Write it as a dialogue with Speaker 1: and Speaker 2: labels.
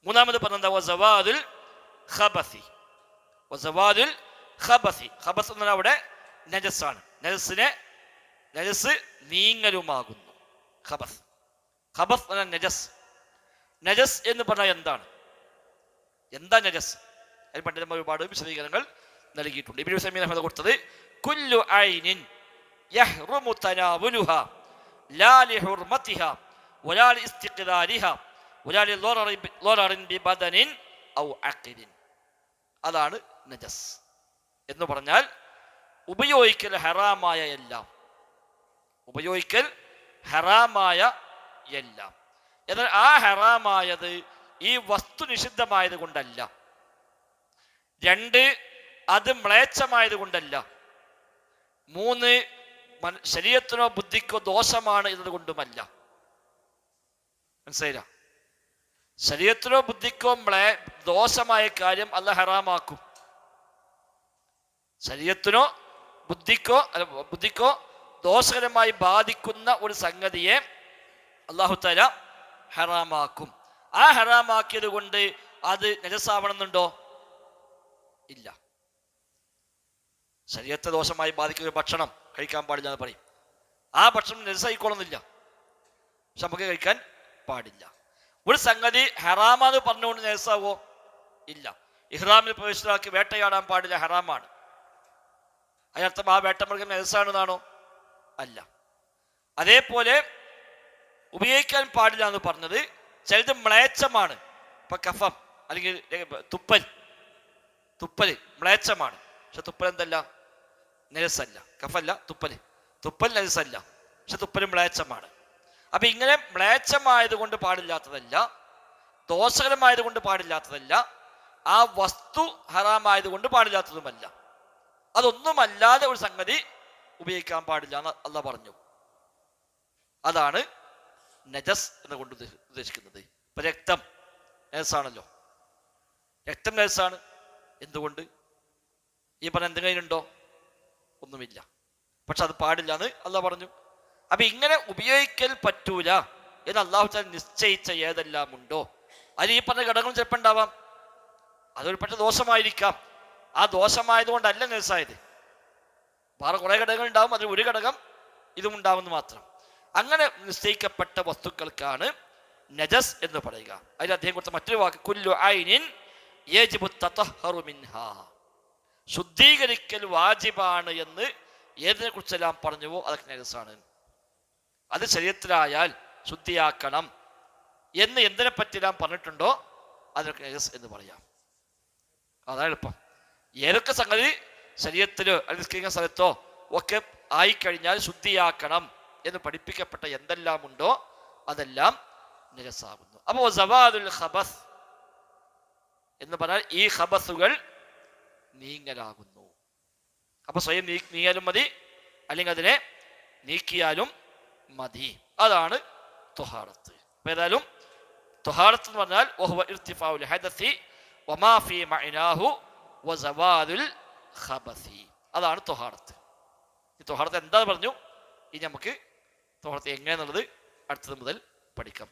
Speaker 1: മൂന്നാമത് പറഞ്ഞ വസവാദുൽ ഖബസി. വസവാദുൽ ഖബസി, ഖബസ് എന്ന് പറഞ്ഞാൽ അവിടെ നജസ്സാണ്. നജസ് നീങ്ങലുമാകുന്നു. ഖബസ്, ഖബസ് എന്ന നജസ്. നജസ് എന്ന് പറഞ്ഞാൽ എന്താണ്? എന്താ നജസ്? അതിന് പണ്ഡിതന്മാർ ഒരുപാട് വിശദീകരണങ്ങൾ നൽകിയിട്ടുണ്ട്. ഇബ്നു ഉസൈമീൻ റഹ്മത്തുള്ളാഹി കൊടുത്തത് കുല്ലു ഐനിൻ യഹ്റുമു തനാവുലുഹാ ലാ ലിഹുർമതിഹാ വലാ ലിസ്തിഖ്ലാലിഹാ വലാ ലിളററിൻ ബിബദനിൻ ഔ അഖിദിൻ. അതാണ് നജസ് എന്ന് പറഞ്ഞാൽ ഉപയോഗിക്കൽ ഹറാമായ എല്ലാം, ഉപയോഗിക്കൽ ഹറാമായ എല്ലാം. എന്നാൽ ആ ഹറാമായത് ഈ വസ്തു നിഷിദ്ധമായത് കൊണ്ടല്ല. 2, അത് മ്ലേച്ഛമായത് കൊണ്ടല്ല. 3, ശരീരത്തിനോ ബുദ്ധിക്കോ ദോഷമാണ് എന്നതുകൊണ്ടുമല്ല. മനസ്സിലായില്ല? ശരീരത്തിനോ ബുദ്ധിക്കോ ദോഷമായ കാര്യം അല്ലാഹു ഹറാമാക്കും. ശരീരത്തിനോ ബുദ്ധിക്കോ ദോഷകരമായി ബാധിക്കുന്ന ഒരു സംഗതിയെ അല്ലാഹു തആല ഹറാമാക്കും. ആ ഹറാമാക്കിയത് കൊണ്ട് അത് നജസാവണമെന്നുണ്ടോ? ഇല്ല. ശരീരത്തെ ദോഷമായി ബാധിക്കുന്ന ഒരു ഭക്ഷണം കഴിക്കാൻ പാടില്ല എന്ന് പറയും. ആ ഭക്ഷണം നജസായിക്കോളുന്നില്ല, പക്ഷെ നമുക്ക് കഴിക്കാൻ പാടില്ല. ഒരു സംഗതി ഹറാമാന്ന് പറഞ്ഞുകൊണ്ട് നജസാവോ? ഇല്ല. ഇഹ്റാമിൽ പ്രവേശിതാക്കി വേട്ടയാടാൻ പാടില്ല, ഹറാമാണ്. അതിനർത്ഥം ആ വേട്ടമൃഗം നജസാണെന്നാണോ? അല്ല. അതേപോലെ ഉപയോഗിക്കാൻ പാടില്ല എന്ന് പറഞ്ഞത് ചിലത് മ്ലേച്ഛമാണ്. ഇപ്പൊ കഫം അല്ലെങ്കിൽ തുപ്പല് മ്ലേച്ഛമാണ്. പക്ഷെ തുപ്പൽ എന്തല്ല? നജസല്ല. കഫല്ല, തുപ്പൽ നജസല്ല, പക്ഷെ തുപ്പൽ മ്ലേച്ഛമാണ്. അപ്പൊ ഇങ്ങനെ മ്ലേച്ഛമായത് കൊണ്ട് പാടില്ലാത്തതല്ല, ദോഷകരമായത് കൊണ്ട് പാടില്ലാത്തതല്ല, ആ വസ്തു ഹറാമായത് കൊണ്ട് പാടില്ലാത്തതുമല്ല. അതൊന്നുമല്ലാതെ ഒരു സംഗതി ഉപയോഗിക്കാൻ പാടില്ല എന്ന് അല്ലാഹ് പറഞ്ഞു. അതാണ് നജസ് എന്നുകൊണ്ട് ഉദ്ദേശിക്കുന്നത്. ഇപ്പൊ രക്തം നജസാണല്ലോ. രക്തം നജസാണ്. എന്തുകൊണ്ട്? ഈ പറഞ്ഞ എന്തെങ്കിലും ഉണ്ടോ? ഒന്നുമില്ല. പക്ഷെ അത് പാടില്ല എന്ന് അല്ലാഹ് പറഞ്ഞു. അപ്പൊ ഇങ്ങനെ ഉപയോഗിക്കൽ പറ്റൂല എന്ന് അല്ലാഹു തആല നിശ്ചയിച്ച ഏതെല്ലാം ഉണ്ടോ അത് ഈ പറഞ്ഞ ഘടകങ്ങൾ ചിലപ്പോൾ ഉണ്ടാവാം. അതൊരു പക്ഷെ ദോഷമായിരിക്കാം. ആ ദോഷമായതുകൊണ്ടല്ല നജസായത്. വേറെ കുറെ ഘടകങ്ങൾ ഉണ്ടാവും, അതിൽ ഒരു ഘടകം ഇതും ഉണ്ടാവുമെന്ന് മാത്രം. അങ്ങനെ നിശ്ചയിക്കപ്പെട്ട വസ്തുക്കൾക്കാണ് നജസ് എന്ന് പറയുക. അതിൽ അദ്ദേഹം കൊടുത്ത മറ്റൊരു വാക്ക് കുല്ലു ഐനിൻ യജിബു തതഹറു മിൻഹാ. ശുദ്ധീകരിക്കൽ വാജിബാണ് എന്ന് ഏതിനെ കുറിച്ചെല്ലാം പറഞ്ഞുവോ അതൊക്കെ നജസാണ്. അത് ശരീരത്തിലായാൽ ശുദ്ധിയാക്കണം എന്ന് എന്തിനെ പറ്റിയെല്ലാം പറഞ്ഞിട്ടുണ്ടോ അതിനൊക്കെ നജസ് എന്ന് പറയാം. അതാണ് എളുപ്പം. ഏതൊക്കെ സംഗതി ശരീരത്തിലോ അല്ലെങ്കിൽ സ്ഥലത്തോ ഒക്കെ ആയിക്കഴിഞ്ഞാൽ ശുദ്ധിയാക്കണം എന്ന് പഠിപ്പിക്കപ്പെട്ട എന്തെല്ലാം ഉണ്ടോ അതെല്ലാം നജസാകുന്നു. അപ്പോൾ സവാദുൽ ഖബസ് എന്ന് പറഞ്ഞാൽ ഈ ഖബസുകൾ നീങ്ങലാകുന്നു. അപ്പൊ സ്വയം നീങ്ങിയാലും മതി, അല്ലെങ്കിൽ അതിനെ നീക്കിയാലും മതി. അതാണ് ത്വഹാറത്ത്. അപ്പൊ ഏതായാലും ത്വഹാറത്ത് എന്ന് പറഞ്ഞാൽ വഹുവ ഇർതിഫാഉൽ ഹദസി വമാ ഫീ മഅനാഹു വസവാദുൽ ഖബസി. അതാണ് ത്വഹാറത്ത്. ഈ ത്വഹാറത്ത് എന്താന്ന് പറഞ്ഞു. ഇനി നമുക്ക് ത്വഹാറത്ത് എങ്ങനെയാണെന്നുള്ളത് അടുത്തത് മുതൽ പഠിക്കാം.